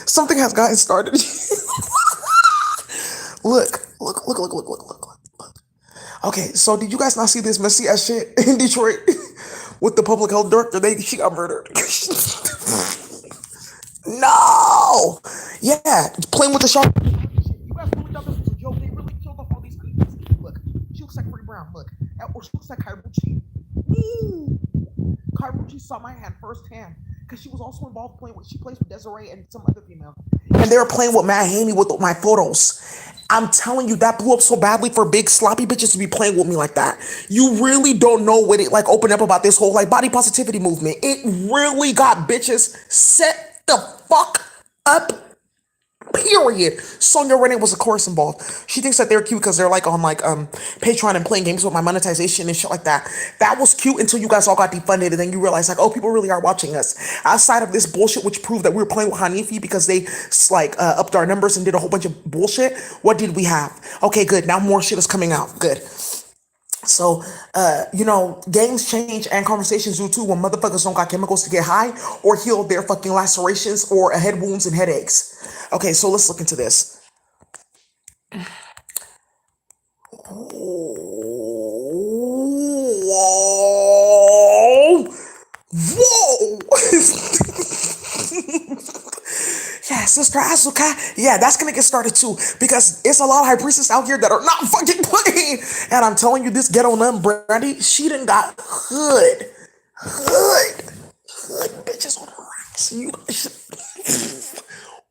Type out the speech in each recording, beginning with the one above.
Something has gotten started. Look. Okay, so did you guys not see this messy ass shit in Detroit with the public health director? She got murdered. No! Yeah, playing with the shark. You guys really thought this was a joke. They really killed off all these creatures. Look, she looks like Free Brown. Look, or she looks like Kairuchi. Ooh. Kairuchi saw my hand firsthand because she was also involved playing with. She plays with Desiree and some other female, and they were playing with Matt Haney with my photos. I'm telling you, that blew up so badly for big sloppy bitches to be playing with me like that. You really don't know what it like opened up about this whole like body positivity movement. It really got bitches set the fuck up. Period. Sonia Renee was of course involved. She thinks that they're cute because they're like on like Patreon and playing games with my monetization and shit like that. That was cute until you guys all got defunded and then you realize like, oh, people really are watching us. Outside of this bullshit, which proved that we were playing with Hanifi because they like upped our numbers and did a whole bunch of bullshit. What did we have? Okay, good. Now more shit is coming out. Good. So, games change and conversations do too when motherfuckers don't got chemicals to get high or heal their fucking lacerations or head wounds and headaches. Okay, so let's look into this. Whoa! Whoa! Yeah, Sister Asuka. Yeah, that's gonna get started too because it's a lot of high priestesses out here that are not fucking playing. And I'm telling you, this ghetto nun Brandy, she done got hood bitches on her rocks.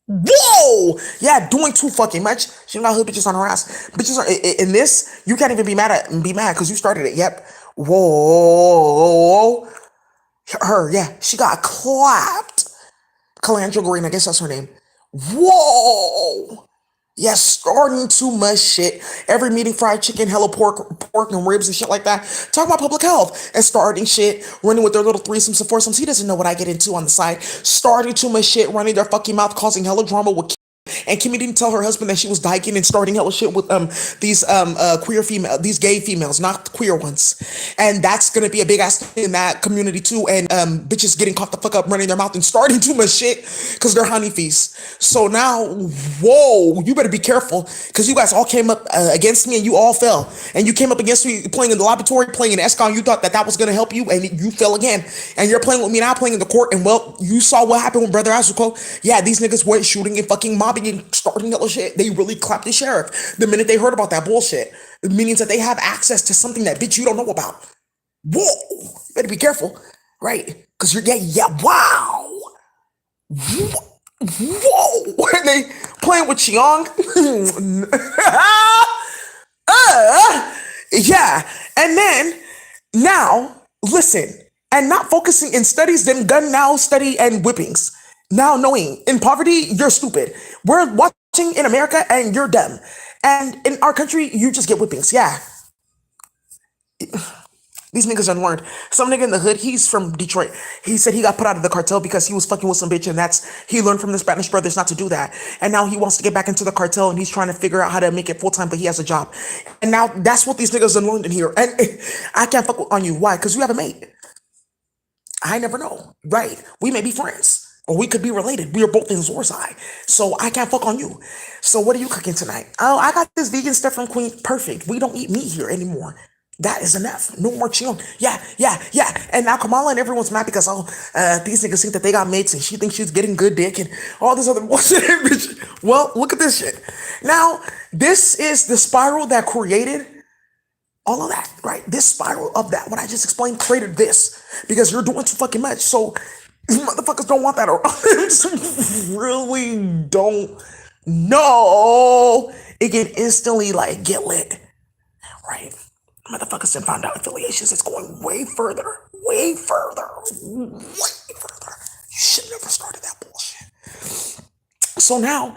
Whoa! Yeah, doing too fucking much. She got hood bitches on her ass. Bitches are in this. You can't even be mad because you started it. Yep. Whoa! Her, yeah, she got clapped. Calandra Green, I guess that's her name. Whoa! Yeah, starting too much shit. Every meeting, fried chicken, hella pork and ribs and shit like that. Talk about public health and starting shit, running with their little threesomes and foursomes. He doesn't know what I get into on the side. Starting too much shit, running their fucking mouth, causing hella drama with. And Kimmy didn't tell her husband that she was dyking and starting hella shit with these queer female, these gay females, not queer ones. And that's gonna be a big ass thing in that community too. And bitches getting caught the fuck up running their mouth and starting too much shit because they're honeybees. So now, whoa, you better be careful because you guys all came up against me and you all fell. And you came up against me playing in the laboratory, playing in ESCON. You thought that that was gonna help you, and you fell again. And you're playing with me now, playing in the court. And well, you saw what happened with Brother Azuko. Yeah, these niggas went shooting and fucking mobbing and starting that shit. They really clapped the sheriff the minute they heard about that bullshit. It means that they have access to something that bitch you don't know about. Whoa, you better be careful, right? Because you're wow. Whoa, when they playing with Chiong. Yeah, and then now listen, and not focusing in studies, then gun now study and whippings. Now knowing in poverty, you're stupid. We're watching in America and you're dumb. And in our country, you just get whippings. Yeah. These niggas unlearned. Some nigga in the hood, he's from Detroit. He said he got put out of the cartel because he was fucking with some bitch, and he learned from the Spanish brothers not to do that. And now he wants to get back into the cartel, and he's trying to figure out how to make it full time, but he has a job. And now that's what these niggas unlearned in here. And I can't fuck on you. Why? Because you have a mate. I never know. Right? We may be friends. Or we could be related. We are both in Zorzai. So I can't fuck on you. So what are you cooking tonight? Oh, I got this vegan stuff from Queen. Perfect. We don't eat meat here anymore. That is enough. No more chill. Yeah. And now Kamala and everyone's mad because these niggas think that they got mates and she thinks she's getting good dick and all this other bullshit. Well, look at this shit. Now, this is the spiral that created all of that, right? This spiral of that, what I just explained, created this because you're doing too fucking much. So these motherfuckers don't want that around. Really don't know. It can instantly like get lit, right? Motherfuckers have found out affiliations. It's going way further, way further, way further. You should never started that bullshit. So now,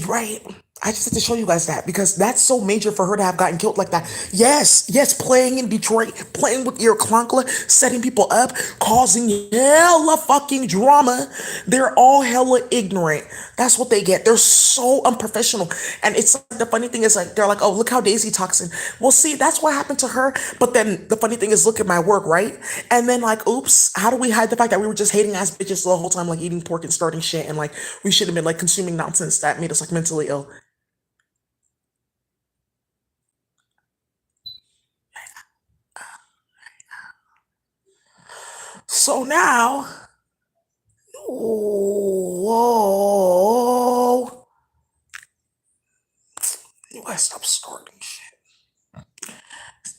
right? I just had to show you guys that because that's so major for her to have gotten killed like that. Yes, yes, playing in Detroit, playing with your clunkler, setting people up, causing hella fucking drama. They're all hella ignorant. That's what they get. They're so unprofessional. And it's like, the funny thing is like they're like, oh, look how Daisy talks in. Well, see, that's what happened to her. But then the funny thing is, look at my work, right? And then like, oops, how do we hide the fact that we were just hating ass bitches the whole time, like eating pork and starting shit, and like we should have been like consuming nonsense that made us like mentally ill. So now, whoa, you gotta stop starting shit.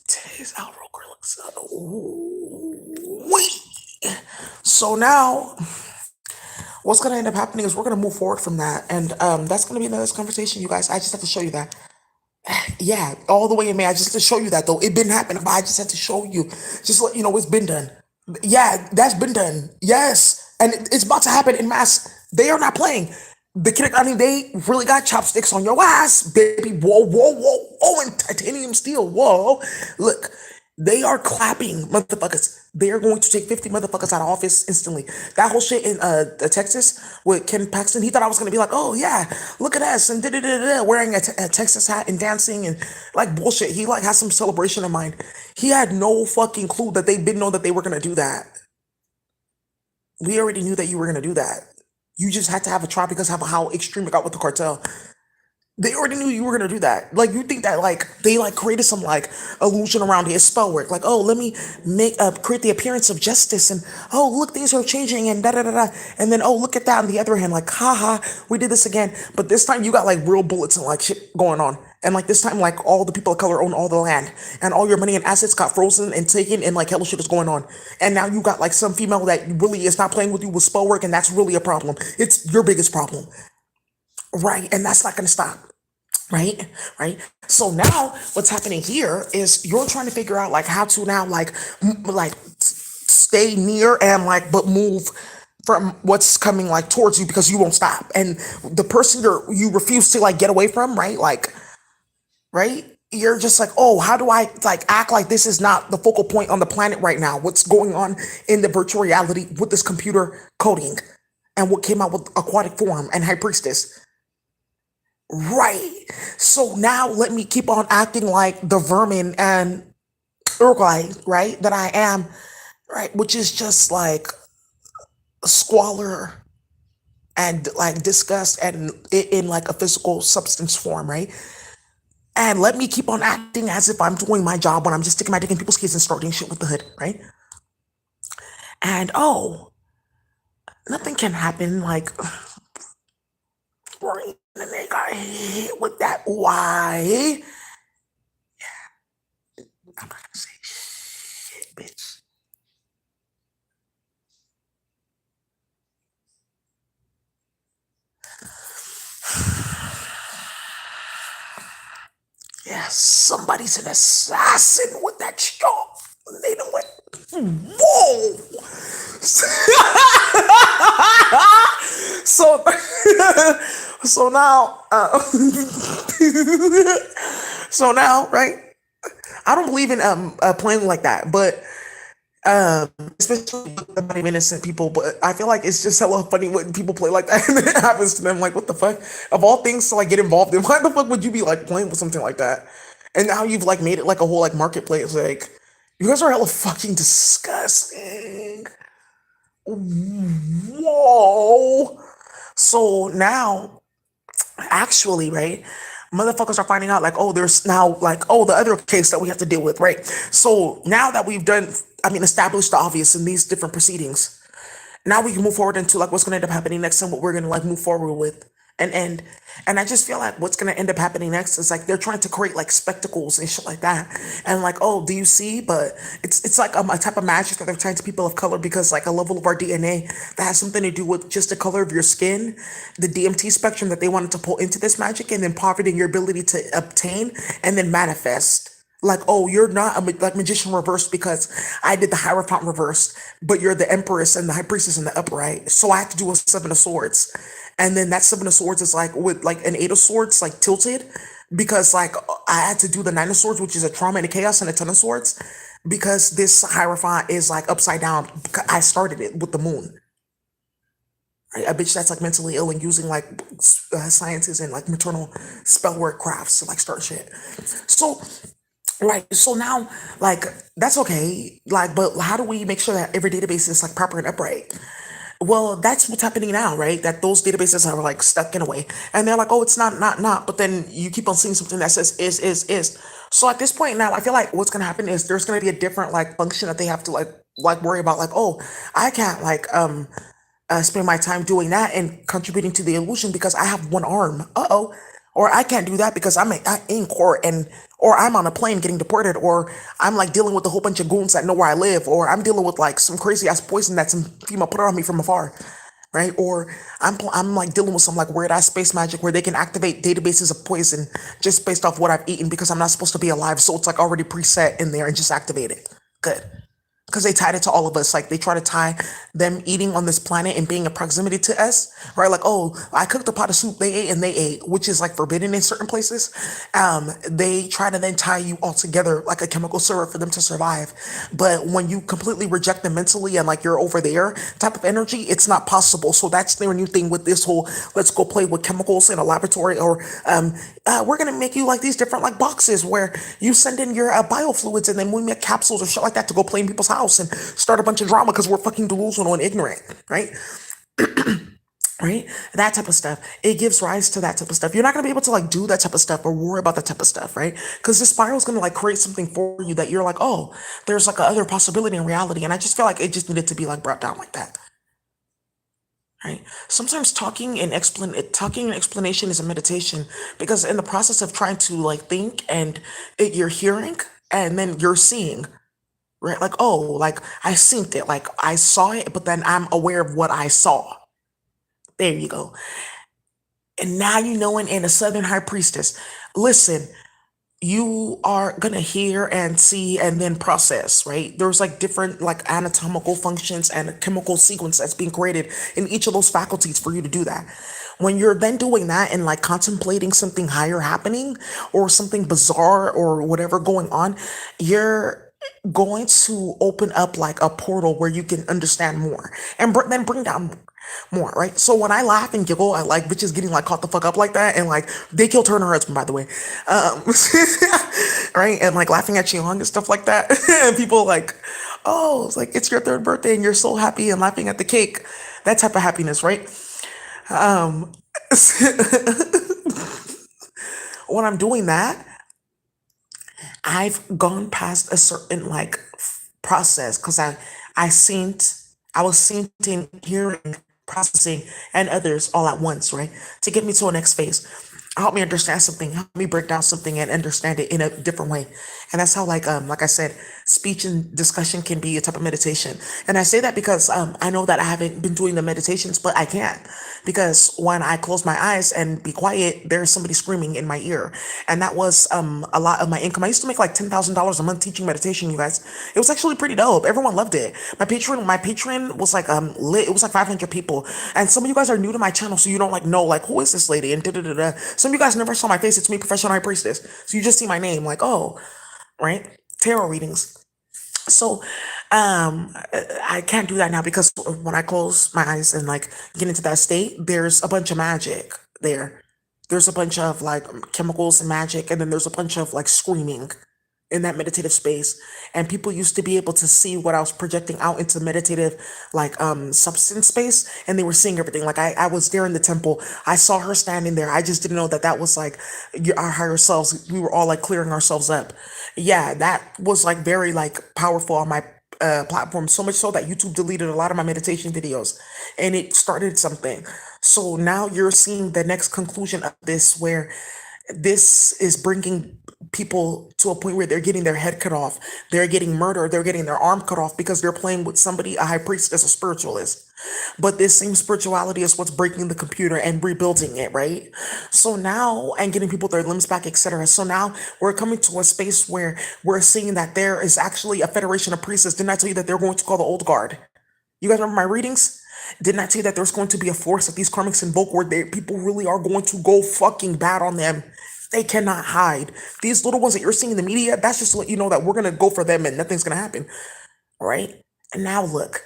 Today's outro girl looks. Wait. So now, what's gonna end up happening is we're gonna move forward from that, and that's gonna be another conversation, you guys. I just have to show you that. Yeah, all the way in May. I just had to show you that though. It been happening, but I just had to show you. Just let you know it's been done. Yeah, that's been done. Yes. And it's about to happen in mass. They are not playing. The kid, I mean, they really got chopsticks on your ass, baby. Whoa, whoa, whoa, whoa, and titanium steel. Whoa. Look, they are clapping motherfuckers. They are going to take 50 motherfuckers out of office instantly. That whole shit in Texas with Ken Paxton, he thought I was gonna be like, oh yeah, look at us and da da da da, wearing a Texas hat and dancing and like bullshit. He like has some celebration in mind. He had no fucking clue that they didn't know that they were gonna do that. We already knew that you were gonna do that. You just had to have a try because of how extreme it got with the cartel. They already knew you were gonna do that. Like you think that like they like created some like illusion around his spell work. Like, oh, let me make create the appearance of justice and oh look, things are changing and da da da da. And then oh look at that on the other hand, like haha, we did this again. But this time you got like real bullets and like shit going on. And like this time, like all the people of color own all the land, and all your money and assets got frozen and taken, and like hella shit is going on. And now you got like some female that really is not playing with you with spell work, and that's really a problem. It's your biggest problem, right? And that's not gonna stop. Right, right. So now, what's happening here is you're trying to figure out like how to now like stay near and like but move from what's coming like towards you because you won't stop. And the person you refuse to like get away from, right? Like, right? You're just like, oh, how do I like act like this is not the focal point on the planet right now? What's going on in the virtual reality with this computer coding and what came out with Aquatic Form and High Priestess? Right. So now let me keep on acting like the vermin and Uruguay, right? That I am, right? Which is just like squalor and like disgust and in like a physical substance form, right? And let me keep on acting as if I'm doing my job when I'm just sticking my dick in people's kids and starting shit with the hood, right? And oh, nothing can happen like right. And they got hit with that. Why? I'm not gonna say shit, bitch. Yeah, somebody's an assassin with that shot. They know what. Whoa! So, so now, so now, right? I don't believe in playing like that, but um, especially with the innocent people. But I feel like it's just hella funny when people play like that and then it happens to them. Like, what the fuck? Of all things to like get involved in, why the fuck would you be like playing with something like that? And now you've like made it like a whole like marketplace. Like, you guys are hella fucking disgusting. Whoa. So now actually, right? Motherfuckers are finding out like, oh, there's now like, oh, the other case that we have to deal with, right? So now that we've done, I mean, established the obvious in these different proceedings, now we can move forward into like what's gonna end up happening next and what we're gonna like move forward with and end. And I just feel like what's gonna end up happening next is like they're trying to create like spectacles and shit like that. And like, oh, do you see? But it's like a type of magic that they're trying to people of color because like a level of our DNA that has something to do with just the color of your skin, the DMT spectrum that they wanted to pull into this magic, and then poverty and your ability to obtain and then manifest. Like, oh, you're not a like magician reversed because I did the Hierophant reversed, but you're the Empress and the High Priestess and the Upright. So I have to do a Seven of Swords. And then that Seven of Swords is like with like an Eight of Swords, like tilted, because like I had to do the Nine of Swords, which is a trauma and a chaos, and a Ten of Swords, because this Hierophant is like upside down. I started it with the moon. Right? A bitch that's like mentally ill and using like sciences and like maternal spell work crafts to like start shit. So right. So now, like, that's okay. Like, but how do we make sure that every database is like proper and upright? Well, that's what's happening now, right? That those databases are like stuck in a way, and they're like, "Oh, it's not." But then you keep on seeing something that says is. So at this point now, I feel like what's gonna happen is there's gonna be a different like function that they have to like worry about. Like, oh, I can't like spend my time doing that and contributing to the illusion because I have one arm. Uh-oh. Or I can't do that because in court and or I'm on a plane getting deported, or I'm like dealing with a whole bunch of goons that know where I live, or I'm dealing with like some crazy ass poison that some female put on me from afar, right? Or I'm like dealing with some like weird ass space magic where they can activate databases of poison just based off what I've eaten because I'm not supposed to be alive, so it's like already preset in there and just activate it. Good, because they tied it to all of us. Like they try to tie them eating on this planet and being in proximity to us, right? Like, oh, I cooked a pot of soup they ate and they ate, which is like forbidden in certain places. They try to then tie you all together like a chemical syrup for them to survive. But when you completely reject them mentally and like you're over there type of energy, it's not possible. So that's their new thing with this whole let's go play with chemicals in a laboratory, or we're gonna make you like these different like boxes where you send in your biofluids and then we make capsules or shit like that to go play in people's house and start a bunch of drama because we're fucking delusional and ignorant, right? Right? That type of stuff. It gives rise to that type of stuff. You're not gonna be able to like do that type of stuff or worry about that type of stuff, right? Because the spiral is gonna like create something for you that you're like, oh, there's like a other possibility in reality. And I just feel like it just needed to be like brought down like that. Right. Sometimes talking and explanation is a meditation because in the process of trying to like think and you're hearing and then you're seeing, right? Like, oh, like I synced it, like I saw it, but then I'm aware of what I saw. There you go. And now you know in a Southern High Priestess, listen, you are gonna hear and see and then process, right? There's like different like anatomical functions and a chemical sequence that's being created in each of those faculties for you to do that. When you're then doing that and like contemplating something higher happening or something bizarre or whatever going on, you're going to open up like a portal where you can understand more and then bring down more, right? So when I laugh and giggle at like bitches getting like caught the fuck up like that, and like they killed her and her husband, by the way, um, right? And like laughing at Young and stuff like that, and people like, oh, it's like it's your third birthday and you're so happy and laughing at the cake, that type of happiness, right? Um, when I'm doing that, I've gone past a certain like process because I was seen in hearing, processing, and others all at once, right? To get me to a next phase. Help me understand something, help me break down something and understand it in a different way. And that's how like I said, speech and discussion can be a type of meditation. And I say that because I know that I haven't been doing the meditations, but I can. Because when I close my eyes and be quiet, there's somebody screaming in my ear. And that was a lot of my income. I used to make like $10,000 a month teaching meditation, you guys. It was actually pretty dope. Everyone loved it. My patron was like lit. It was like 500 people. And some of you guys are new to my channel, so you don't like know like who is this lady and da da da da. Some of you guys never saw my face. It's me, Professional High Priestess. So you just see my name, like, oh, right? Tarot readings. So I can't do that now because when I close my eyes and like get into that state, there's a bunch of magic there. There's a bunch of like chemicals and magic, and then there's a bunch of like screaming in that meditative space. And people used to be able to see what I was projecting out into meditative like substance space, and they were seeing everything. Like I was there in the temple. I saw her standing there. I just didn't know that that was like our higher selves. We were all like clearing ourselves up. Yeah, that was like very like powerful on my platform, so much so that YouTube deleted a lot of my meditation videos and it started something. So now you're seeing the next conclusion of this, where this is bringing people to a point where they're getting their head cut off, they're getting murdered, they're getting their arm cut off because they're playing with somebody, a high priestess, a spiritualist. But this same spirituality is what's breaking the computer and rebuilding it, right? So now, and getting people their limbs back, etc. So now we're coming to a space where we're seeing that there is actually a federation of priests. Didn't I tell you that they're going to call the old guard? You guys remember my readings? Didn't I tell you that there's going to be a force that these karmics invoke where people really are going to go fucking bad on them? They cannot hide. These little ones that you're seeing in the media, that's just to let you know that we're gonna go for them and nothing's gonna happen. All right? And now look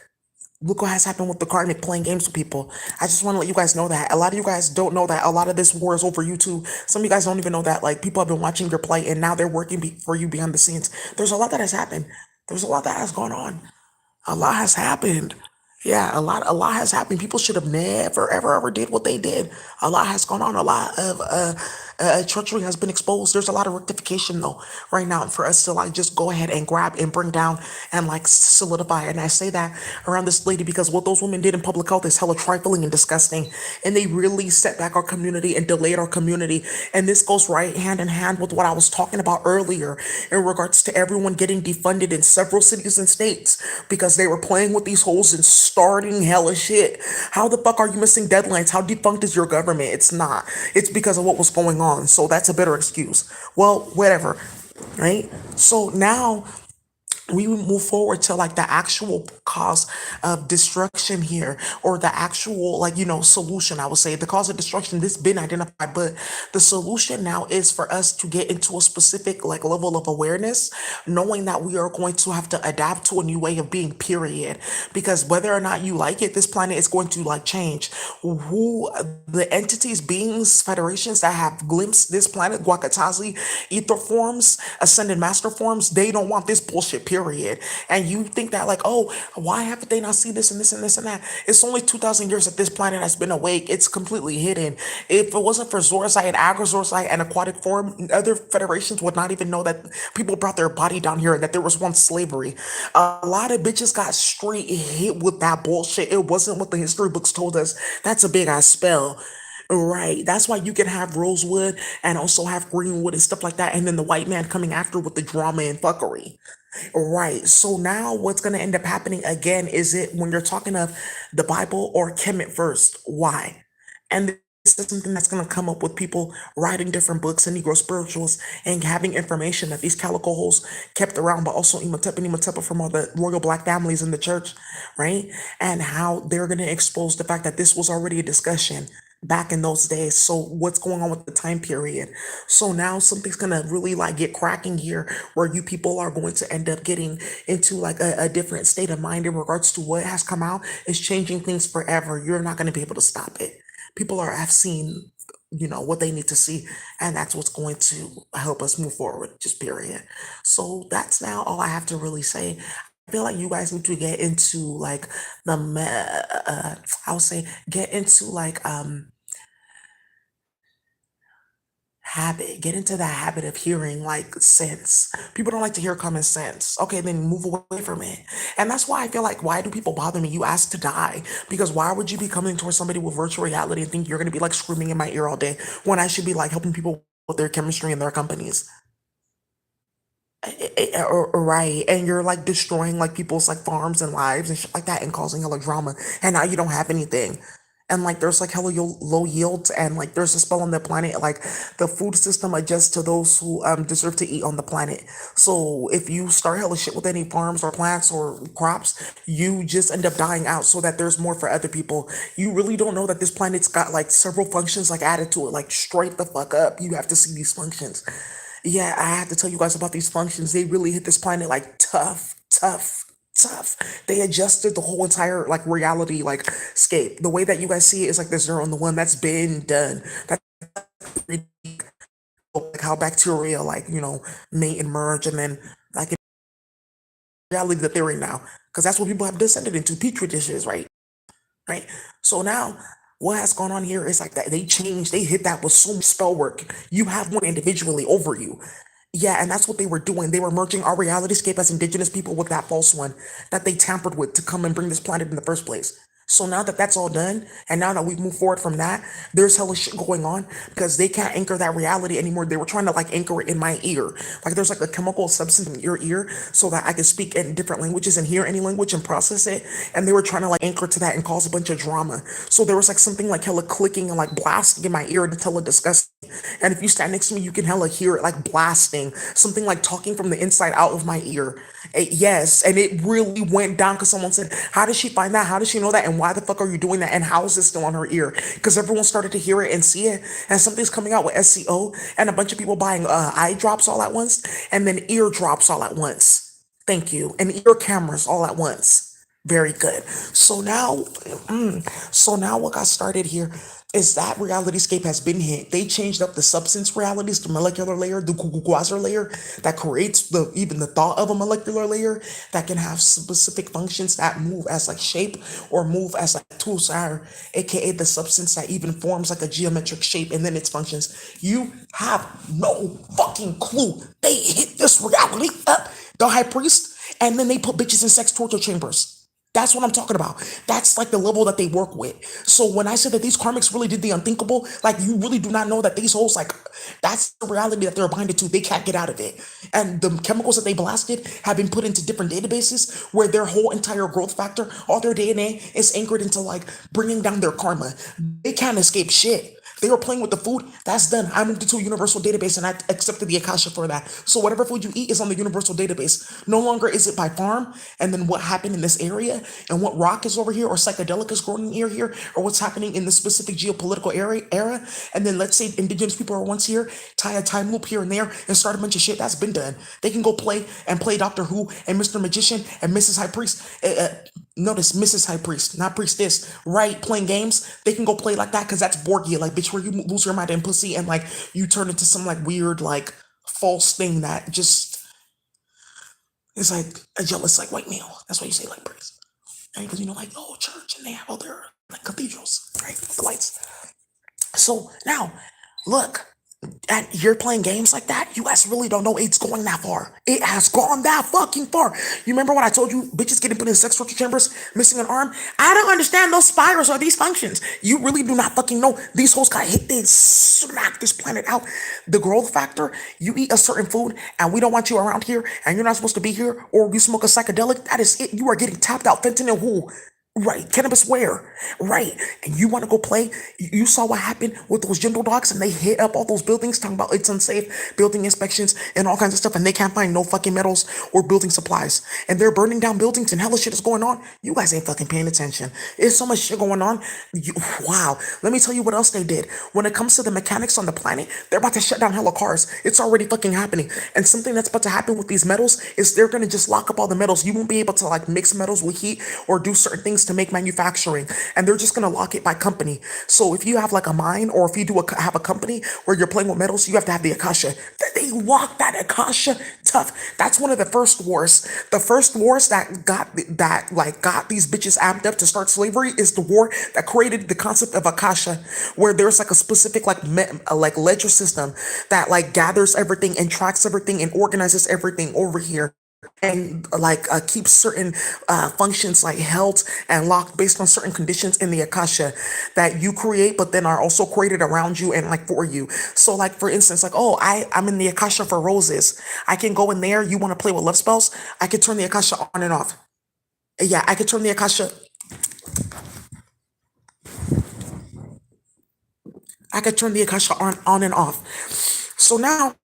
what has happened with the karmic playing games with people. I just want to let you guys know that a lot of you guys don't know that a lot of this war is over YouTube. Some of you guys don't even know that like people have been watching your play and now they're working for you behind the scenes. There's a lot that has happened. There's a lot that has gone on. A lot has happened. Yeah, a lot has happened. People should have never, ever did what they did. A lot has gone on. A lot of treachery has been exposed. There's a lot of rectification though right now for us to like just go ahead and grab and bring down and like solidify. And I say that around this lady because what those women did in public health is hella trifling and disgusting, and they really set back our community and delayed our community. And this goes right hand in hand with what I was talking about earlier in regards to everyone getting defunded in several cities and states because they were playing with these holes and starting hella shit. How the fuck are you missing deadlines? How defunct is your government? It's not. It's because of what was going on. So that's a better excuse. Well, whatever. Right? So now we move forward to like the actual cause of destruction here, or the actual like solution. I would say the cause of destruction this been identified, but the solution now is for us to get into a specific like level of awareness, knowing that we are going to have to adapt to a new way of being, period. Because whether or not you like it, this planet is going to like change. Who the entities, beings, federations that have glimpsed this planet, Guacatazi, ether forms, ascended master forms, they don't want this bullshit, period. And you think that like, oh, why haven't they not seen this and this and this and that? It's only 2,000 years that this planet has been awake. It's completely hidden. If it wasn't for Zorzite and Agrozorzite and aquatic form, other federations would not even know that people brought their body down here and that there was once slavery. A lot of bitches got straight hit with that bullshit. It wasn't what the history books told us. That's a big ass spell. Right. That's why you can have Rosewood and also have Greenwood and stuff like that. And then the white man coming after with the drama and fuckery. Right. So now what's going to end up happening again is it when you're talking of the Bible or Kemet first? Why? And this is something that's going to come up with people writing different books and Negro spirituals and having information that these calico holes kept around, but also Imhotep and Imhotep from all the royal black families in the church, right? And how they're going to expose the fact that this was already a discussion back in those days. So what's going on with the time period? So now something's gonna really like get cracking here where you people are going to end up getting into like a different state of mind in regards to what has come out. Is changing things forever. You're not gonna be able to stop it. People are have seen what they need to see, and that's what's going to help us move forward, just period. So that's now all I have to really say. I feel like you guys need to get into like I would say get into like habit. Get into the habit of hearing like sense. People don't like to hear common sense. Okay, then move away from it. And that's why I feel like, why do people bother me? You asked to die. Because why would you be coming towards somebody with virtual reality and think you're gonna be like screaming in my ear all day when I should be like helping people with their chemistry and their companies? Right, and you're like destroying like people's like farms and lives and shit like that and causing hella drama, and now you don't have anything. And like there's like hella low yields, and like there's a spell on the planet, like the food system adjusts to those who deserve to eat on the planet. So if you start hella shit with any farms or plants or crops, you just end up dying out so that there's more for other people. You really don't know that this planet's got like several functions like added to it, like straight the fuck up. You have to see these functions. Yeah, I have to tell you guys about these functions. They really hit this planet like tough, tough, tough. They adjusted the whole entire like reality like scape. The way that you guys see it is like the zero and the one that's been done. That's like how bacteria like mate and merge, and then like in reality the theory now, because that's what people have descended into, petri dishes, right? So now what has gone on here is like that they changed, they hit that with so much spell work. You have one individually over you. Yeah, and that's what they were doing. They were merging our reality scape as indigenous people with that false one that they tampered with to come and bring this planet in the first place. So now that that's all done, and now that we've moved forward from that, there's hella shit going on because they can't anchor that reality anymore. They were trying to like anchor it in my ear. Like there's like a chemical substance in your ear so that I can speak in different languages and hear any language and process it. And they were trying to like anchor to that and cause a bunch of drama. So there was like something like hella clicking and like blasting in my ear to tell a disgusting And if you stand next to me, you can hella hear it like blasting, something like talking from the inside out of my ear. Yes, and it really went down because someone said, "How did she find that? How does she know that? And why the fuck are you doing that? And how is this still on her ear?" Because everyone started to hear it and see it, and something's coming out with SEO, and a bunch of people buying eye drops all at once, and then ear drops all at once. Thank you, and ear cameras all at once. Very good. So now, what got started here is that realityscape has been hit. They changed up the substance realities, the molecular layer, the quasar layer that creates the even the thought of a molecular layer that can have specific functions that move as like shape or move as like tools are, aka the substance that even forms like a geometric shape and then its functions. You have no fucking clue. They hit this reality up, the high priest, and then they put bitches in sex torture chambers. That's what I'm talking about. That's like the level that they work with. So when I said that these karmics really did the unthinkable, like you really do not know that these hoes, like that's the reality that they're binded to. They can't get out of it. And the chemicals that they blasted have been put into different databases where their whole entire growth factor, all their DNA is anchored into like bringing down their karma. They can't escape shit. They were playing with the food. That's done. I moved it to a universal database and I accepted the Akasha for that. So whatever food you eat is on the universal database. No longer is it by farm and then what happened in this area and what rock is over here or psychedelic is growing here or what's happening in the specific geopolitical era. And then let's say indigenous people are once here, tie a time loop here and there and start a bunch of shit. That's been done. They can go play Doctor Who and Mr. Magician and Mrs. High Priest. Notice Mrs. High Priest, not priestess, right? Playing games. They can go play like that because that's Borgia, like bitch, where you lose your mind and pussy and like you turn into some like weird, like false thing that just is like a jealous, like white male. That's why you say like priest. Right? Because you know, like, oh, church, and they have all their like cathedrals, right? The lights. So now, look, and you're playing games like that, you guys really don't know it's going that far. It has gone that fucking far. You remember when I told you bitches getting put in sex torture chambers, missing an arm? I don't understand those spirals or these functions. You really do not fucking know. These hoes got hit, they smack this planet out. The growth factor, you eat a certain food and we don't want you around here and you're not supposed to be here, or you smoke a psychedelic, that is it. You are getting tapped out. Fentanyl who? Right, cannabis where? Right, and you want to go play? You saw what happened with those Jindal dogs, and they hit up all those buildings talking about it's unsafe, building inspections, and all kinds of stuff, and they can't find no fucking metals or building supplies, and they're burning down buildings, and hella shit is going on. You guys ain't fucking paying attention. There's so much shit going on. Wow, let me tell you what else they did. When it comes to the mechanics on the planet, they're about to shut down hella cars. It's already fucking happening, and something that's about to happen with these metals is they're gonna just lock up all the metals. You won't be able to like mix metals with heat or do certain things to make manufacturing, and they're just gonna lock it by company. So if you have like a mine, or if you have a company where you're playing with metals, you have to have the Akasha. They lock that Akasha tough. That's one of the first wars. The first wars that got these bitches amped up to start slavery is the war that created the concept of Akasha, where there's like a specific like ledger system that like gathers everything and tracks everything and organizes everything over here and like keeps certain functions like held and locked based on certain conditions in the akasha that you create but then are also created around you and like for you. So like for instance, like, oh, I'm in the akasha for roses. I can go in there. You want to play with love spells? I could turn the akasha on and off. Yeah, I could turn the akasha. I could turn the akasha on and off. So now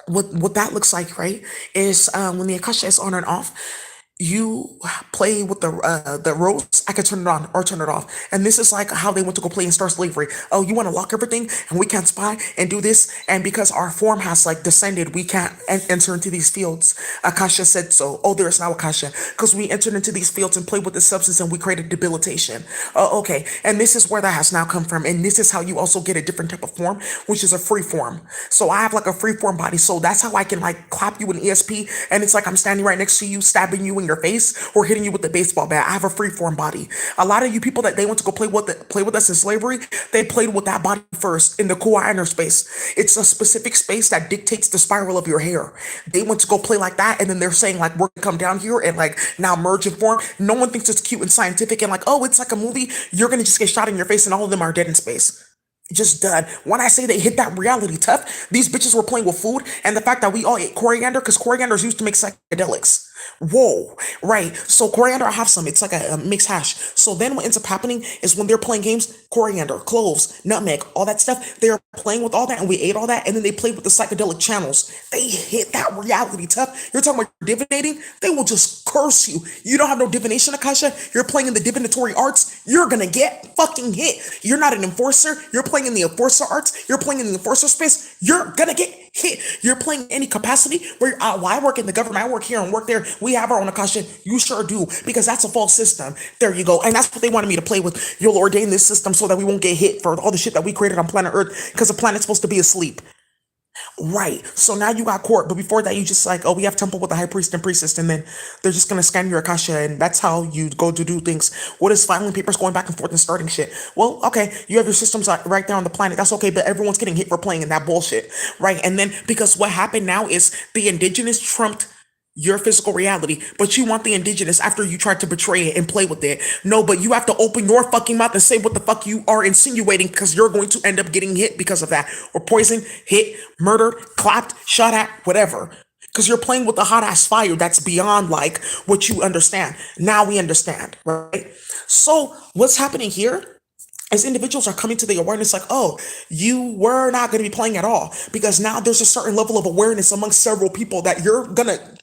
what that looks like, right, is when the akasha is on and off, you play with the ropes. I could turn it on or turn it off, and this is like how they went to go play in Star Slavery. Oh, you want to lock everything, and we can't spy and do this, and because our form has like descended, we can't enter into these fields. Akasha said so. Oh, there is now Akasha because we entered into these fields and played with the substance, and we created debilitation. Okay, and this is where that has now come from, and this is how you also get a different type of form, which is a free form. So I have like a free form body, so that's how I can like clap you in ESP, and it's like I'm standing right next to you, stabbing you in your face or hitting you with a baseball bat. I have a free form body. A lot of you people that they went to go play with us in slavery, they played with that body first in the Kuai inner space. It's a specific space that dictates the spiral of your hair. They went to go play like that, and then they're saying like we're gonna come down here and like now merge and form. No one thinks it's cute and scientific and like, oh, it's like a movie. You're gonna just get shot in your face, and all of them are dead in space. Just done. When I say they hit that reality tough, these bitches were playing with food, and the fact that we all ate coriander because coriander is used to make psychedelics. Whoa, right. So coriander, I have some. It's like a mixed hash. So then what ends up happening is when they're playing games, coriander, cloves, nutmeg, all that stuff, they're playing with all that and we ate all that and then they played with the psychedelic channels. They hit that reality tough. You're talking about divinating, they will just curse you. You don't have no divination, Akasha. You're playing in the divinatory arts, you're gonna get fucking hit. You're not an enforcer, you're playing in the enforcer arts, you're playing in the enforcer space, you're gonna get hit. You're playing any capacity where well, I work in the government, I work here and work there. We have our own Akasha. You sure do, because that's a false system. There you go. And that's what they wanted me to play with. You'll ordain this system so that we won't get hit for all the shit that we created on planet Earth because the planet's supposed to be asleep. Right. So now you got court, but before that, you just like, oh, we have temple with the high priest and priestess, and then they're just gonna scan your akasha, and that's how you go to do things. What is filing papers going back and forth and starting shit? Well, okay, you have your systems right there on the planet. That's okay, but everyone's getting hit for playing in that bullshit, right? And then because what happened now is the indigenous trumped your physical reality, but you want the indigenous after you tried to betray it and play with it. No, but you have to open your fucking mouth and say what the fuck you are insinuating because you're going to end up getting hit because of that. Or poisoned, hit, murdered, clapped, shot at, whatever. Because you're playing with a hot ass fire that's beyond like what you understand. Now we understand, right? So what's happening here? As individuals are coming to the awareness like, oh, you were not going to be playing at all because now there's a certain level of awareness amongst several people that you're going to,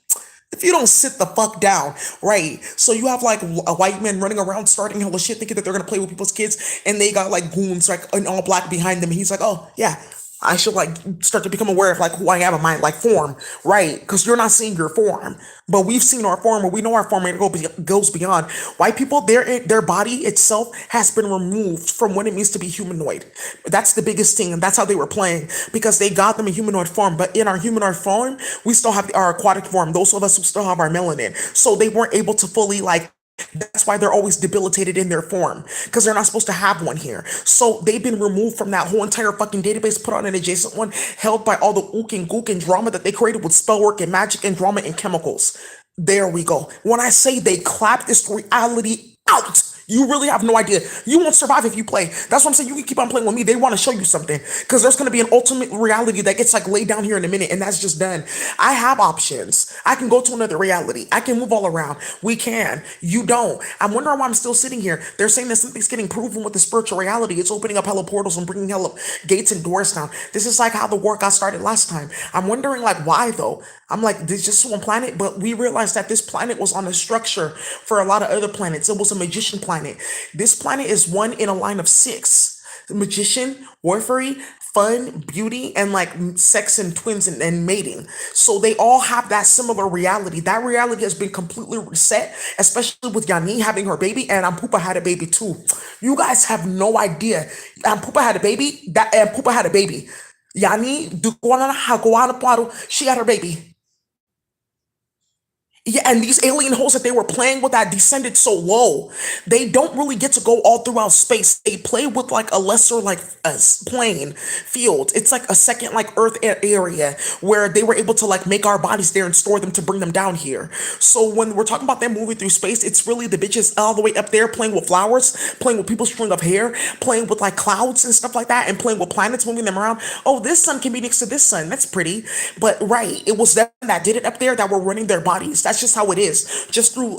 if you don't sit the fuck down, right? So you have like a white man running around starting hella shit, thinking that they're gonna play with people's kids, and they got like goons like in all black behind them. And he's like, oh yeah, I should like start to become aware of like who I am in my like form, right? Because you're not seeing your form, but we've seen our form, or we know our form, and goes beyond. White people, their body itself has been removed from what it means to be humanoid. That's the biggest thing, and that's how they were playing because they got them in humanoid form. But in our humanoid form, we still have our aquatic form. Those of us who still have our melanin, so they weren't able to fully like that's why they're always debilitated in their form because they're not supposed to have one here. So they've been removed from that whole entire fucking database, put on an adjacent one, held by all the ook and gook and drama that they created with spell work and magic and drama and chemicals. There we go. When I say they clap this reality out, you really have no idea. You won't survive if you play. That's what I'm saying. You can keep on playing with me. They want to show you something because there's going to be an ultimate reality that gets like laid down here in a minute, and that's just done. I have options. I can go to another reality. I can move all around. We can. You don't. I'm wondering why I'm still sitting here. They're saying that something's getting proven with the spiritual reality. It's opening up hella portals and bringing hella gates and doors down. This is like how the war got started last time. I'm wondering like why though. I'm like, this is just one planet, but we realized that this planet was on a structure for a lot of other planets. It was a magician planet. This planet is one in a line of six. Magician, warfare, fun, beauty, and like sex and twins and mating. So they all have that similar reality. That reality has been completely reset, especially with Yani having her baby, and Ampupa had a baby too. You guys have no idea. Ampupa had a baby. That Ampupa had a baby. Yani, she had her baby. Yeah, and these alien holes that they were playing with that descended so low, they don't really get to go all throughout space. They play with like a lesser like plane field. It's like a second like Earth area where they were able to like make our bodies there and store them to bring them down here. So when we're talking about them moving through space, it's really the bitches all the way up there playing with flowers, playing with people's string of hair, playing with like clouds and stuff like that, and playing with planets, moving them around. Oh, this sun can be next to this sun. That's pretty. But right, it was them that did it up there that were running their bodies. That's just how it is. Just through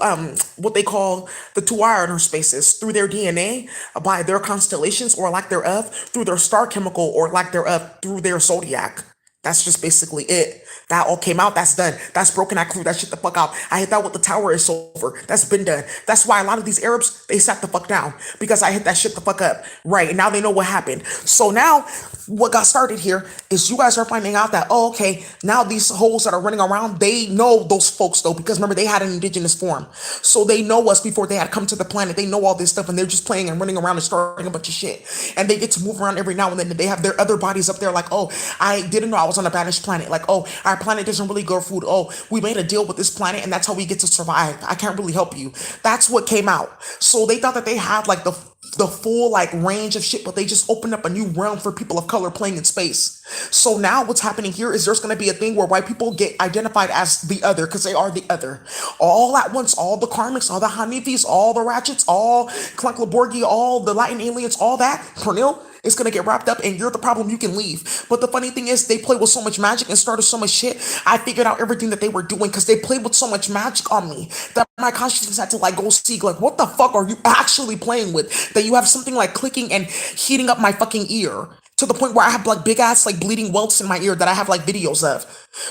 what they call the two inner spaces, through their DNA, by their constellations or lack thereof, through their star chemical or lack thereof, through their zodiac. That's just basically it. That all came out. That's done. That's broken. I cleared that shit the fuck out. I hit that with the tower. It's over. That's been done. That's why a lot of these Arabs, they sat the fuck down because I hit that shit the fuck up. Right. And now they know what happened. So now what got started here is you guys are finding out that, oh, okay, now these holes that are running around, they know those folks though, because remember they had an indigenous form. So they know us before they had come to the planet. They know all this stuff and they're just playing and running around and starting a bunch of shit. And they get to move around every now and then. And they have their other bodies up there like, oh, I didn't know I was on a banished planet. Like, oh, our planet doesn't really grow food. Oh, we made a deal with this planet and that's how we get to survive. I can't really help you. That's what came out. So they thought that they had like the full like range of shit, but they just opened up a new realm for people of color playing in space. So now what's happening here is there's going to be a thing where white people get identified as the other because they are the other. All at once, all the karmics, all the Hanifis, all the ratchets, all Clank Laborgi, all the Latin aliens, all that, Cornel, is gonna get wrapped up and you're the problem, you can leave. But the funny thing is they play with so much magic and started so much shit. I figured out everything that they were doing because they played with so much magic on me that my consciousness had to like go seek like what the fuck are you actually playing with? That you have something like clicking and heating up my fucking ear to the point where I have like big ass like bleeding welts in my ear that I have like videos of.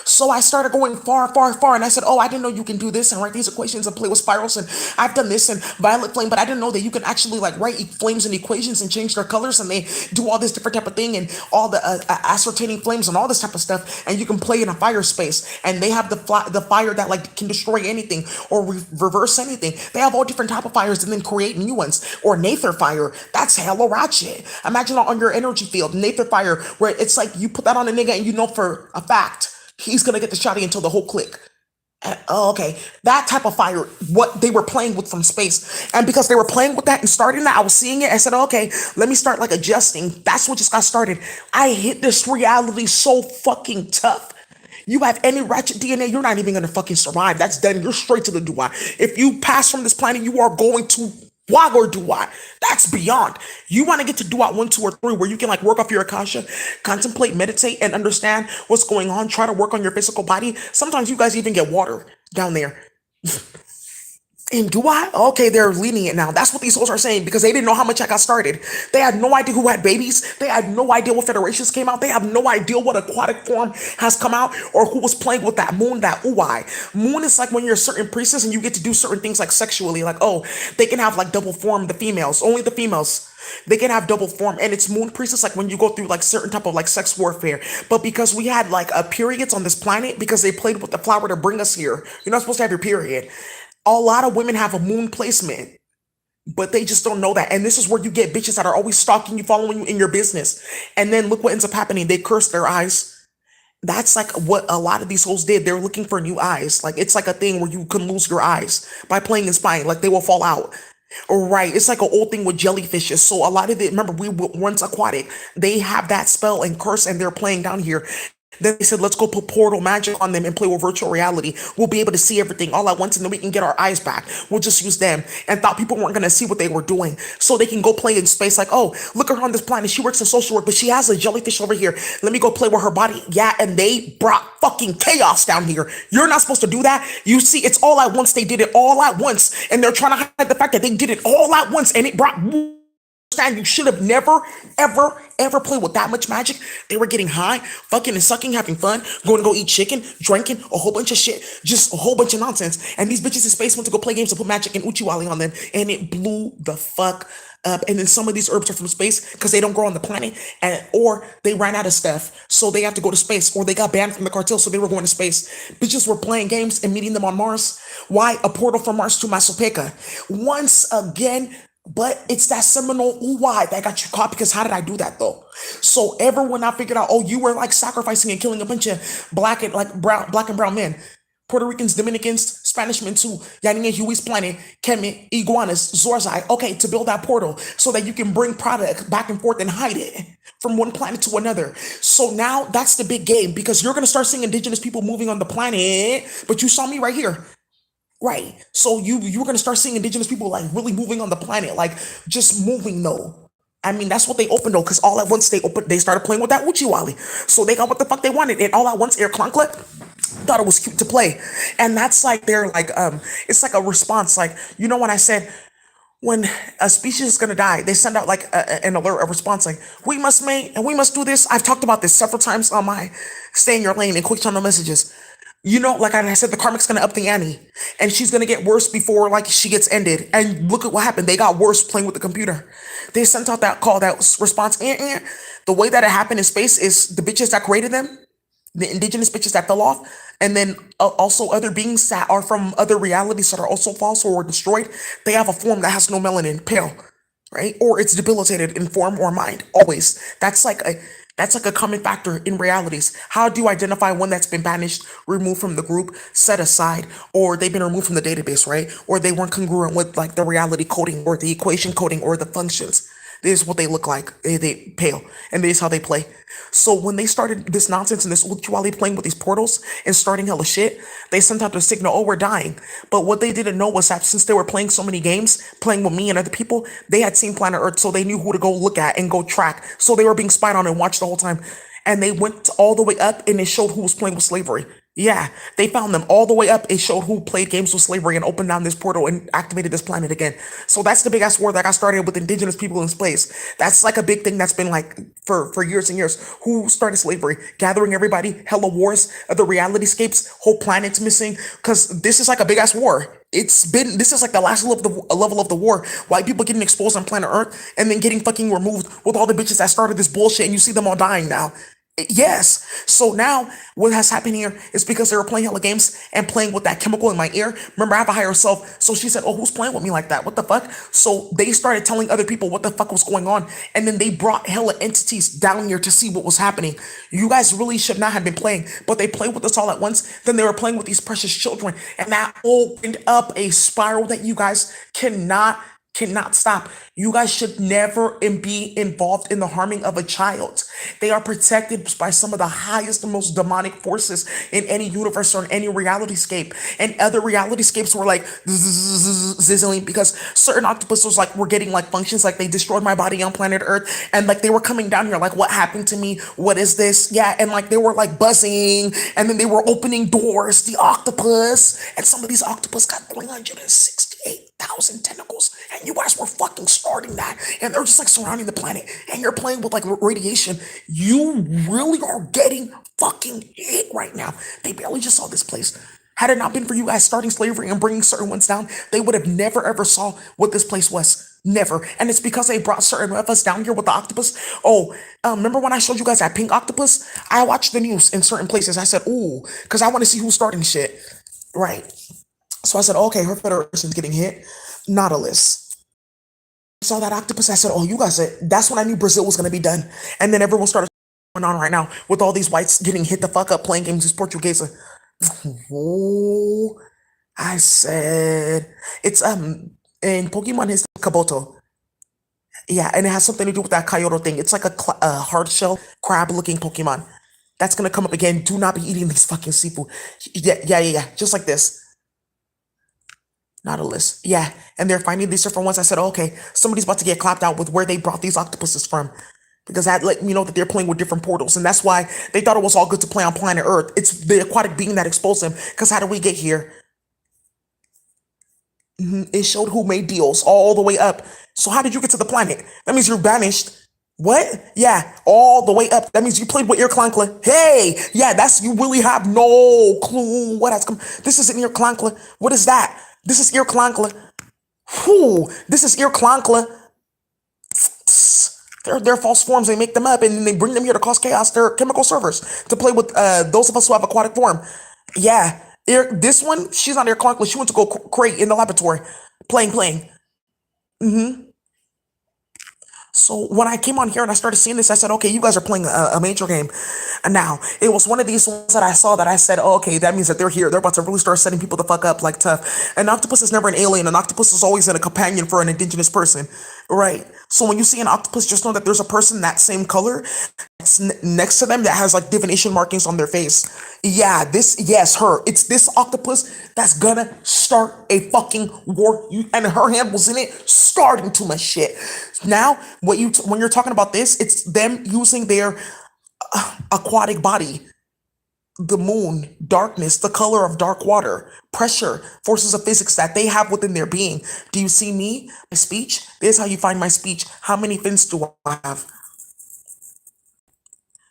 So I started going far, far, far, and I said, "Oh, I didn't know you can do this and write these equations and play with spirals, and I've done this and violet flame, but I didn't know that you can actually like write flames and equations and change their colors, and they do all this different type of thing and all the ascertaining flames and all this type of stuff, and you can play in a fire space, and they have the fire that like can destroy anything or reverse anything. They have all different type of fires and then create new ones or Nather fire. That's hella ratchet. Imagine on your energy field, Nather fire, where it's like you put that on a nigga and you know for a fact he's gonna get the shotty until the whole click. And, oh, okay. That type of fire, what they were playing with from space. And because they were playing with that and starting that, I was seeing it. I said, okay, let me start like adjusting. That's what just got started. I hit this reality so fucking tough. You have any ratchet DNA, you're not even gonna fucking survive. That's done. You're straight to the Duai. If you pass from this planet, you are going to Wag or Duat. That's beyond. You want to get to Duat 1, 2, or 3, where you can like work off your Akasha, contemplate, meditate, and understand what's going on. Try to work on your physical body. Sometimes you guys even get water down there. And do I? Okay, they're lenient now. That's what these souls are saying because they didn't know how much I got started. They had no idea who had babies. They had no idea what federations came out. They have no idea what aquatic form has come out or who was playing with that moon, that uai. Moon is like when you're a certain priestess and you get to do certain things like sexually. Like, oh, they can have like double form, the females. Only the females. They can have double form and it's moon priestess like when you go through like certain type of like sex warfare. But because we had like a periods on this planet because they played with the flower to bring us here, you're not supposed to have your period. A lot of women have a moon placement, but they just don't know that. And this is where you get bitches that are always stalking you, following you in your business. And then look what ends up happening. They curse their eyes. That's like what a lot of these hoes did. They're looking for new eyes. Like it's like a thing where you can lose your eyes by playing and spying. Like they will fall out. Right. It's like an old thing with jellyfishes. So a lot of it, remember, we were once aquatic. They have that spell and curse and they're playing down here. Then they said, let's go put portal magic on them and play with virtual reality. We'll be able to see everything all at once and then we can get our eyes back. We'll just use them and thought people weren't going to see what they were doing. So they can go play in space like, oh, look at her on this planet. She works in social work, but she has a jellyfish over here. Let me go play with her body. Yeah, and they brought fucking chaos down here. You're not supposed to do that. You see, it's all at once. They did it all at once. And they're trying to hide the fact that they did it all at once and it brought understand you should have never, ever, ever played with that much magic. They were getting high, fucking and sucking, having fun, going to go eat chicken, drinking, a whole bunch of shit, just a whole bunch of nonsense. And these bitches in space went to go play games and put magic and Uchiwali on them, and it blew the fuck up. And then some of these herbs are from space because they don't grow on the planet, and or they ran out of stuff, so they have to go to space, or they got banned from the cartel, so they were going to space. Bitches were playing games and meeting them on Mars. Why? A portal from Mars to Masopeka. Once again, but it's that seminal why that got you caught because how did I do that though? So everyone I figured out, oh, you were like sacrificing and killing a bunch of black and brown men. Puerto Ricans, Dominicans, Spanish men too, Yanni Huey's planet, Kemet, iguanas, Zorzai, okay, to build that portal so that you can bring product back and forth and hide it from one planet to another. So now that's the big game because you're gonna start seeing indigenous people moving on the planet, but you saw me right here. Right. So you were gonna start seeing indigenous people like really moving on the planet, like just moving though. I mean, that's what they opened though, because all at once they started playing with that Uchiwali. So they got what the fuck they wanted. And all at once Air Clunklet thought it was cute to play. And that's like they're like it's like a response. Like, you know when I said when a species is gonna die, they send out like an alert, a response like, we must mate and we must do this. I've talked about this several times on my Stay in Your Lane and Quick Channel Messages. You know, like I said, the karmic's gonna up the ante, and she's gonna get worse before like she gets ended. And look at what happened; they got worse playing with the computer. They sent out that call, that response. The way that it happened in space is the bitches that created them, the indigenous bitches that fell off, and then also other beings that are from other realities that are also false or destroyed. They have a form that has no melanin, pale, right? Or it's debilitated in form or mind. Always. That's like a common factor in realities. How do you identify one that's been banished, removed from the group, set aside, or they've been removed from the database, right? Or they weren't congruent with like the reality coding or the equation coding or the functions. This is what they look like. They pale, and this is how they play. So when they started this nonsense and this Uchiwali playing with these portals and starting hella shit, they sent out the signal, oh, we're dying. But what they didn't know was that since they were playing so many games, playing with me and other people, they had seen Planet Earth, so they knew who to go look at and go track. So they were being spied on and watched the whole time. And they went all the way up and it showed who was playing with slavery. Yeah, they found them all the way up. It showed who played games with slavery and opened down this portal and activated this planet again. So that's the big ass war that got started with indigenous people in space. That's like a big thing that's been like for years and years. Who started slavery? Gathering everybody, hella wars, the reality scapes, whole planets missing. Because this is like a big ass war. This is like the last level of the war. White people getting exposed on planet Earth and then getting fucking removed with all the bitches that started this bullshit, and you see them all dying now. Yes. So now what has happened here is because they were playing hella games and playing with that chemical in my ear. Remember, I have a higher self. So she said, oh, who's playing with me like that? What the fuck? So they started telling other people what the fuck was going on. And then they brought hella entities down here to see what was happening. You guys really should not have been playing, but they played with us all at once. Then they were playing with these precious children. And that opened up a spiral that you guys cannot stop. You guys should never be involved in the harming of a child. They are protected by some of the highest and most demonic forces in any universe or in any reality scape. And other reality scapes were like zizzling because certain octopuses like were getting like functions, like they destroyed my body on planet Earth, and like they were coming down here like, what happened to me? What is this? Yeah, and like they were like buzzing, and then they were opening doors. The octopus, and some of these octopus got 368,000 tentacles, and you guys were fucking starting that, and they're just like surrounding the planet, and you're playing with like radiation. You really are getting fucking hit right now. They barely just saw this place. Had it not been for you guys starting slavery and bringing certain ones down, they would have never ever saw what this place was. Never. And it's because they brought certain of us down here with the octopus. Oh, remember when I showed you guys that pink octopus? I watched the news in certain places. I said, ooh, because I want to see who's starting shit. Right. So I said, okay, her federation's getting hit. Nautilus. Saw that octopus. I said, oh, you guys, that's when I knew Brazil was going to be done. And then everyone started going on right now with all these whites getting hit the fuck up playing games. These Portuguese. Oh, I said, it's, in Pokemon, his Kabuto. Yeah, and it has something to do with that Kyoto thing. It's like a hard shell crab looking Pokemon. That's gonna come up again. Do not be eating these fucking seafood. Yeah. Just like this. Nautilus. Yeah. And they're finding these different ones. I said, oh, okay, somebody's about to get clapped out with where they brought these octopuses from. Because that let me know that they're playing with different portals. And that's why they thought it was all good to play on planet Earth. It's the aquatic being that exposed them. Because how did we get here? It showed who made deals all the way up. So how did you get to the planet? That means you're banished. What? Yeah, all the way up. That means you played with Ear Clankla. Hey, yeah, that's you really have no clue what has come. This isn't Ear Clankla. What is that? This is Ear Clankla. Whew, this is Ear Clankla. They're false forms. They make them up and then they bring them here to cause chaos. They're chemical servers to play with those of us who have aquatic form. Yeah, this one, she's not Ear Clankla. She went to go crate in the laboratory, playing. So when I came on here and I started seeing this, I said, okay, you guys are playing a major game. And now it was one of these ones that I saw that I said, oh, okay, that means that they're here. They're about to really start setting people the fuck up like tough. An octopus is never an alien. An octopus is always a companion for an indigenous person. Right. So when you see an octopus, just know that there's a person that same color next to them that has like divination markings on their face. Yeah, yes, her. It's this octopus that's gonna start a fucking war. And her hand was in it, starting too much shit. Now, when you're talking about this, it's them using their aquatic body, the moon, darkness, the color of dark water, pressure, forces of physics that they have within their being. Do you see me? My speech? This is how you find my speech. How many fins do I have?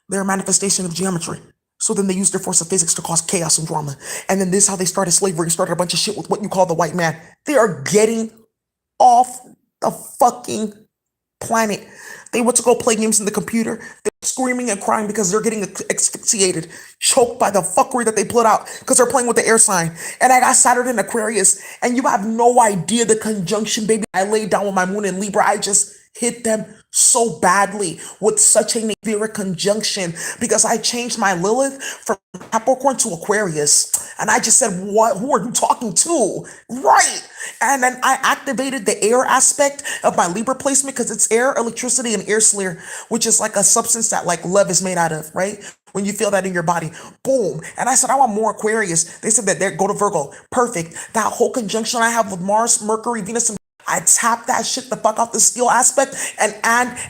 They're a manifestation of geometry. So then they use their force of physics to cause chaos and drama. And then this is how they started slavery, started a bunch of shit with what you call the white man. They are getting off the fucking planet. They went to go play games in the computer. They're screaming and crying because they're getting asphyxiated, choked by the fuckery that they put out because they're playing with the air sign. And I got Saturn in Aquarius, and you have no idea the conjunction, baby. I laid down with my moon in Libra. hit them so badly with such a severe conjunction because I changed my Lilith from Capricorn to Aquarius. And I just said, what? Who are you talking to? Right. And then I activated the air aspect of my Libra placement because it's air, electricity, and air slur, which is like a substance that like love is made out of, right? When you feel that in your body, boom. And I said, I want more Aquarius. They said that they're go to Virgo. Perfect. That whole conjunction I have with Mars, Mercury, Venus, and I tapped that shit the fuck off the steel aspect and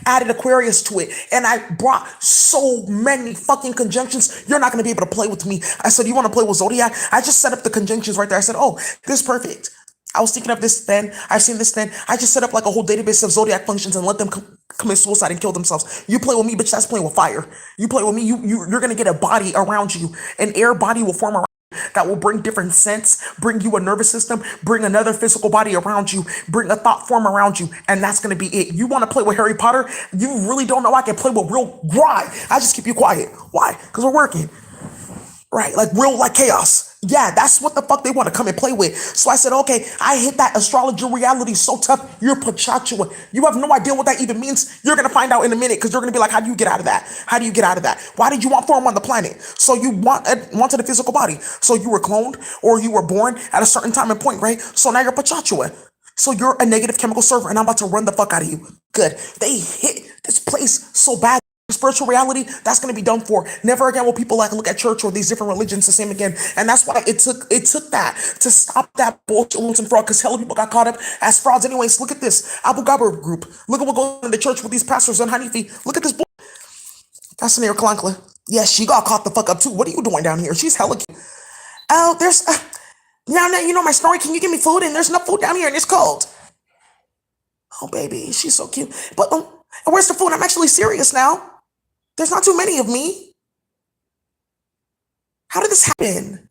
added Aquarius to it. And I brought so many fucking conjunctions. You're not going to be able to play with me. I said, you want to play with Zodiac? I just set up the conjunctions right there. I said, oh, this is perfect. I was thinking of this then. I've seen this then. I just set up like a whole database of Zodiac functions and let them commit suicide and kill themselves. You play with me, bitch, that's playing with fire. You play with me, you're going to get a body around you. An air body will form around that will bring different scents, bring you a nervous system, bring another physical body around you, bring a thought form around you, and that's gonna be it. You wanna play with Harry Potter? You really don't know I can play with real why? I just keep you quiet. Why? Because we're working. Right, like real, like chaos. Yeah, that's what the fuck they want to come and play with. So I said, okay, I hit that astrology reality so tough. You're Pachachua. You have no idea what that even means. You're gonna find out in a minute because you're gonna be like, how do you get out of that? How do you get out of that? Why did you want form on the planet? So you wanted a physical body. So you were cloned or you were born at a certain time and point, right? So now you're Pachachua. So you're a negative chemical server, and I'm about to run the fuck out of you. Good. They hit this place so bad. Spiritual reality, that's going to be done for. Never again will people like look at church or these different religions the same again. And that's why it took that to stop that bullshit and fraud, because hella people got caught up as frauds. Anyways, look at this Abu Ghabir group. Look at what goes on in the church with these pastors and Hanifi. Look at this bull. That's Samira Kalankla. Yes, she got caught the fuck up too. What are you doing down here? She's hella cute. Oh, there's now you know my story. Can you give me food? And there's no food down here and it's cold. Oh baby, she's so cute. But where's the food? I'm actually serious now. There's not too many of me. How did this happen?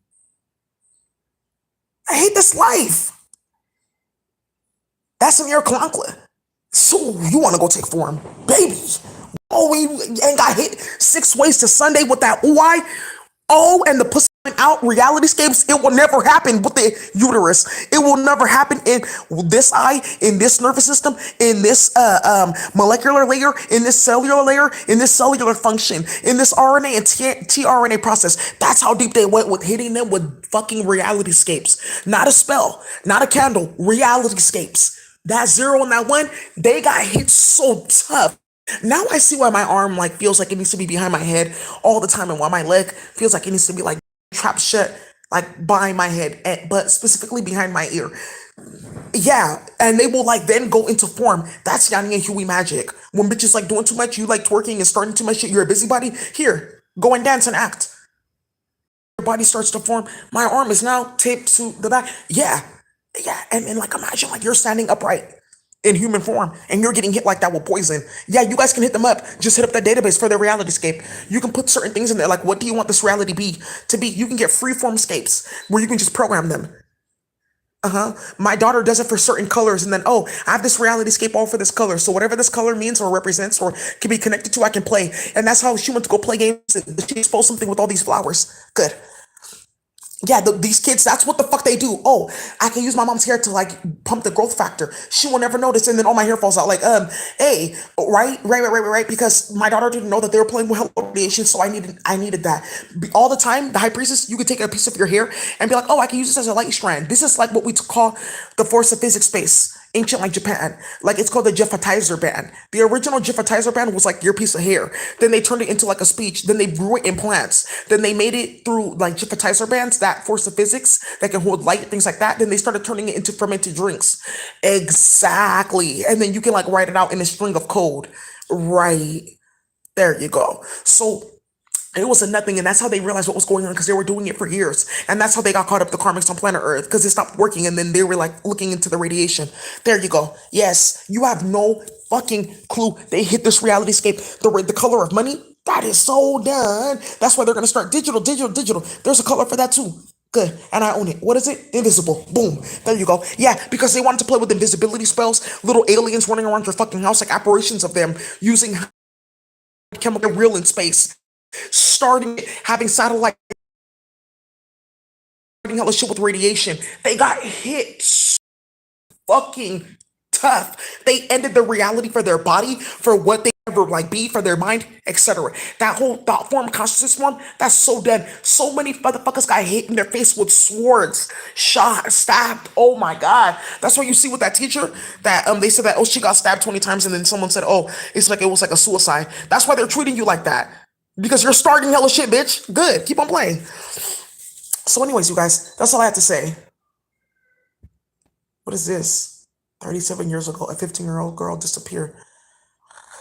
I hate this life. That's Samira Kalankla. So you want to go take form, baby? Oh, we ain't got hit 6 ways to Sunday with that why? Oh, and the pussy went out reality scapes. It will never happen with the uterus. It will never happen in this eye, in this nervous system, in this molecular layer, in this cellular layer, in this cellular function, in this RNA and tRNA process. That's how deep they went with hitting them with fucking reality scapes. Not a spell, not a candle, reality scapes. That 0 and that 1, they got hit so tough. Now I see why my arm like feels like it needs to be behind my head all the time, and why my leg feels like it needs to be like trapped shut, like behind my head, but specifically behind my ear. Yeah, and they will like then go into form. That's Yanni and Huey magic. When bitches like doing too much, you like twerking and starting too much shit, you're a busybody. Here, go and dance and act. Your body starts to form. My arm is now taped to the back. Yeah, yeah, and like imagine like you're standing upright in human form and you're getting hit like that with poison. Yeah, you guys can hit them up. Just hit up that database for their reality scape. You can put certain things in there, like what do you want this reality to be? You can get freeform scapes where you can just program them. My daughter does it for certain colors, and then oh, I have this reality scape all for this color. So whatever this color means or represents or can be connected to, I can play. And that's how she went to go play games. And she exposed something with all these flowers. Good. Yeah, these kids, that's what the fuck they do. Oh, I can use my mom's hair to like pump the growth factor. She will never notice, and then all my hair falls out. Like, hey, right, because my daughter didn't know that they were playing with hello radiation, so I needed that. All the time, the high priestess, you could take a piece of your hair and be like, oh, I can use this as a light strand. This is like what we call the force of physics space. Ancient like Japan. Like it's called the Jeffatizer band. The original Jeffatizer band was like your piece of hair. Then they turned it into like a speech. Then they grew it in plants. Then they made it through like Jeffatizer bands, that force of physics that can hold light, things like that. Then they started turning it into fermented drinks. Exactly. And then you can like write it out in a string of code. Right. There you go. So it was a nothing, and that's how they realized what was going on because they were doing it for years, and that's how they got caught up the karmics on planet Earth because it stopped working, and then they were like looking into the radiation. There you go. Yes, you have no fucking clue. They hit this reality scape. The color of money. That is so done. That's why they're gonna start digital. There's a color for that too. Good, and I own it. What is it? Invisible. Boom. There you go. Yeah, because they wanted to play with invisibility spells. Little aliens running around your fucking house, like apparitions of them using chemical real in space. Starting having satellite hella shit with radiation. They got hit fucking tough. They ended the reality for their body, for what they ever like be, for their mind, etc. That whole thought form, consciousness form, that's so dead. So many motherfuckers got hit in their face with swords, shot, stabbed. Oh my god. That's why you see with that teacher that they said that, oh, she got stabbed 20 times, and then someone said, oh, it was like a suicide. That's why they're treating you like that. Because you're starting hella shit, bitch. Good. Keep on playing. So, anyways, you guys, that's all I have to say. What is this? 37 years ago, a 15-year-old girl disappeared.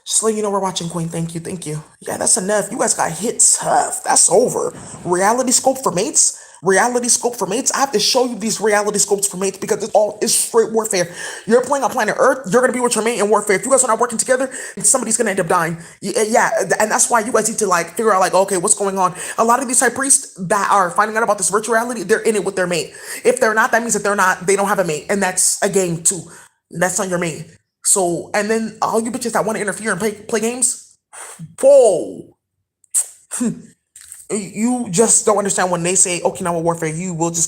Just let you know we're watching, Queen. Thank you, thank you. Yeah, that's enough. You guys got hit tough. That's over. Reality scope for mates. Reality scope for mates. I have to show you these reality scopes for mates because it's all is straight warfare. You're playing on planet Earth. You're gonna be with your mate in warfare. If you guys are not working together, somebody's gonna end up dying. Yeah, and that's why you guys need to like figure out like, okay, what's going on. A lot of these high priests that are finding out about this virtual reality, they're in it with their mate. If they're not, that means that they don't have a mate, and that's a game too. That's not your mate. So, and then all you bitches that want to interfere and play games, whoa, you just don't understand when they say Okinawa warfare. You will just get